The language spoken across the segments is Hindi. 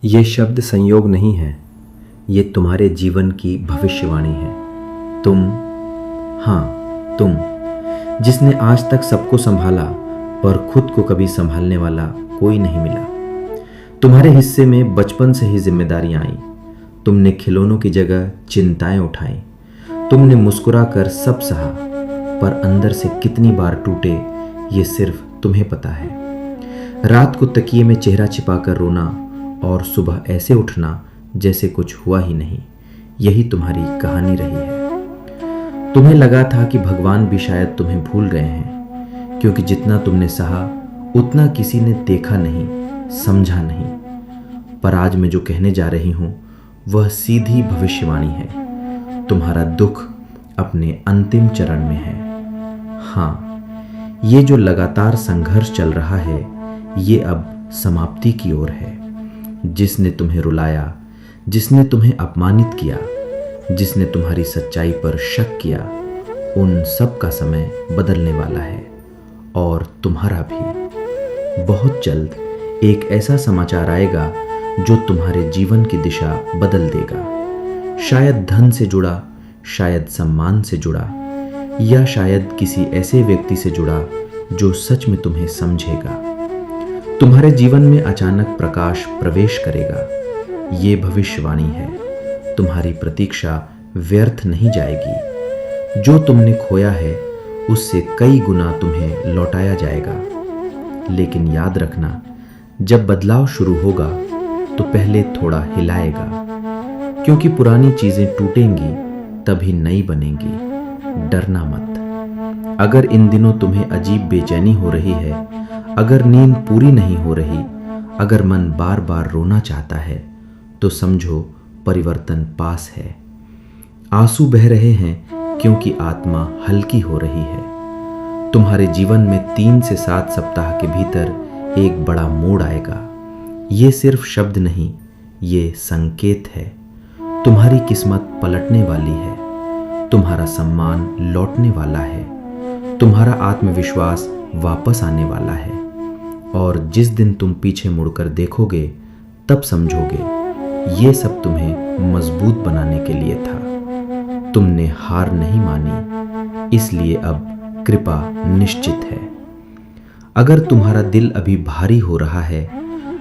ये शब्द संयोग नहीं है, ये तुम्हारे जीवन की भविष्यवाणी है। तुम जिसने आज तक सबको संभाला पर खुद को कभी संभालने वाला कोई नहीं मिला। तुम्हारे हिस्से में बचपन से ही जिम्मेदारियां आई। तुमने खिलौनों की जगह चिंताएं उठाई। तुमने मुस्कुरा कर सब सहा, पर अंदर से कितनी बार टूटे ये सिर्फ तुम्हें पता है। रात को तकिए में चेहरा छिपाकर रोना और सुबह ऐसे उठना जैसे कुछ हुआ ही नहीं, यही तुम्हारी कहानी रही है। तुम्हें लगा था कि भगवान भी शायद तुम्हें भूल गए हैं, क्योंकि जितना तुमने सहा उतना किसी ने देखा नहीं, समझा नहीं। पर आज मैं जो कहने जा रही हूं वह सीधी भविष्यवाणी है। तुम्हारा दुख अपने अंतिम चरण में है। हाँ, ये जो लगातार संघर्ष चल रहा है ये अब समाप्ति की ओर है। जिसने तुम्हें रुलाया, जिसने तुम्हें अपमानित किया, जिसने तुम्हारी सच्चाई पर शक किया, उन सब का समय बदलने वाला है, और तुम्हारा भी। बहुत जल्द एक ऐसा समाचार आएगा जो तुम्हारे जीवन की दिशा बदल देगा। शायद धन से जुड़ा, शायद सम्मान से जुड़ा, या शायद किसी ऐसे व्यक्ति से जुड़ा जो सच में तुम्हें समझेगा। तुम्हारे जीवन में अचानक प्रकाश प्रवेश करेगा। ये भविष्यवाणी है। तुम्हारी प्रतीक्षा व्यर्थ नहीं जाएगी। जो तुमने खोया है उससे कई गुना तुम्हें लौटाया जाएगा। लेकिन याद रखना, जब बदलाव शुरू होगा तो पहले थोड़ा हिलाएगा, क्योंकि पुरानी चीजें टूटेंगी तभी नई बनेंगी। डरना मत। अगर इन दिनों तुम्हें अजीब बेचैनी हो रही है, अगर नींद पूरी नहीं हो रही, अगर मन बार बार रोना चाहता है, तो समझो परिवर्तन पास है। आंसू बह रहे हैं क्योंकि आत्मा हल्की हो रही है। तुम्हारे जीवन में 3 से 7 सप्ताह के भीतर एक बड़ा मोड़ आएगा। ये सिर्फ शब्द नहीं, ये संकेत है। तुम्हारी किस्मत पलटने वाली है। तुम्हारा सम्मान लौटने वाला है। तुम्हारा आत्मविश्वास वापस आने वाला है। और जिस दिन तुम पीछे मुड़कर देखोगे तब समझोगे ये सब तुम्हें मजबूत बनाने के लिए था। तुमने हार नहीं मानी, इसलिए अब कृपा निश्चित है। अगर तुम्हारा दिल अभी भारी हो रहा है,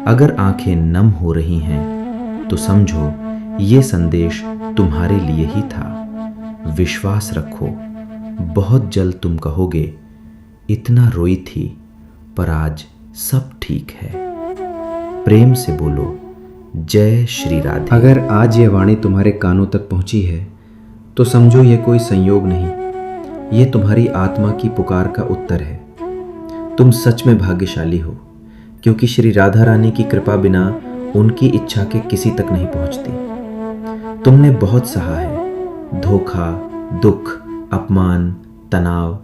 अगर आंखें नम हो रही हैं, तो समझो ये संदेश तुम्हारे लिए ही था। विश्वास रखो, बहुत जल्द तुम कहोगे इतना रोई थी पर आज सब ठीक है। प्रेम से बोलो, जय श्री राधे। अगर आज ये वाणी तुम्हारे कानों तक पहुंची है तो समझो ये कोई संयोग नहीं, ये तुम्हारी आत्मा की पुकार का उत्तर है। तुम सच में भाग्यशाली हो, क्योंकि श्री राधा रानी की कृपा बिना उनकी इच्छा के किसी तक नहीं पहुंचती। तुमने बहुत सहा है, धोखा, दुख, अपमान, तनाव,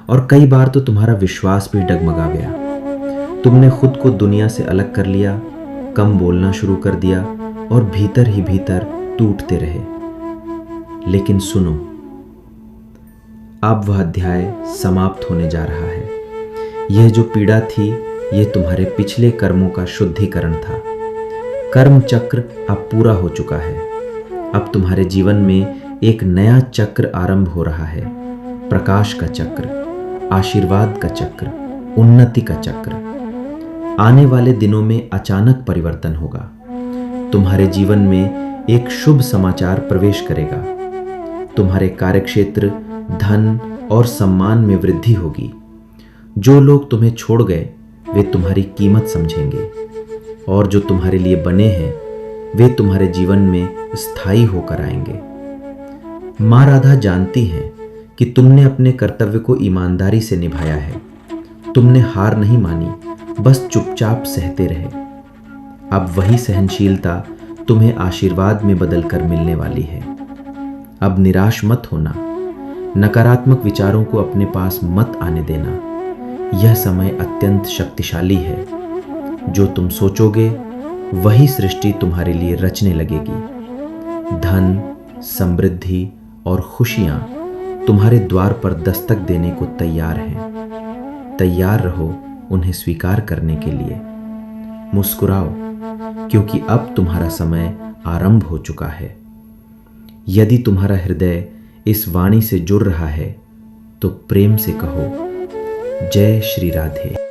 और कई बार तो तुम्हारा विश्वास भी डगमगा गया। तुमने खुद को दुनिया से अलग कर लिया, कम बोलना शुरू कर दिया और भीतर ही भीतर टूटते रहे। लेकिन सुनो, अब वह अध्याय समाप्त होने जा रहा है। यह जो पीड़ा थी यह तुम्हारे पिछले कर्मों का शुद्धिकरण था। कर्म चक्र अब पूरा हो चुका है। अब तुम्हारे जीवन में एक नया चक्र आरंभ हो रहा है। प्रकाश का चक्र, आशीर्वाद का चक्र, उन्नति का चक्र। आने वाले दिनों में अचानक परिवर्तन होगा। तुम्हारे जीवन में एक शुभ समाचार प्रवेश करेगा। तुम्हारे कार्यक्षेत्र, धन और सम्मान में वृद्धि होगी। जो लोग तुम्हें छोड़ गए वे तुम्हारी कीमत समझेंगे, और जो तुम्हारे लिए बने हैं वे तुम्हारे जीवन में स्थायी होकर आएंगे। माँ राधा जानती हैं कि तुमने अपने कर्तव्य को ईमानदारी से निभाया है। तुमने हार नहीं मानी, बस चुपचाप सहते रहे। अब वही सहनशीलता तुम्हें आशीर्वाद में बदलकर मिलने वाली है। अब निराश मत होना, नकारात्मक विचारों को अपने पास मत आने देना। यह समय अत्यंत शक्तिशाली है। जो तुम सोचोगे वही सृष्टि तुम्हारे लिए रचने लगेगी। धन, समृद्धि और खुशियां तुम्हारे द्वार पर दस्तक देने को तैयार हैं। तैयार रहो उन्हें स्वीकार करने के लिए। मुस्कुराओ, क्योंकि अब तुम्हारा समय आरंभ हो चुका है। यदि तुम्हारा हृदय इस वाणी से जुड़ रहा है तो प्रेम से कहो, जय श्री राधे।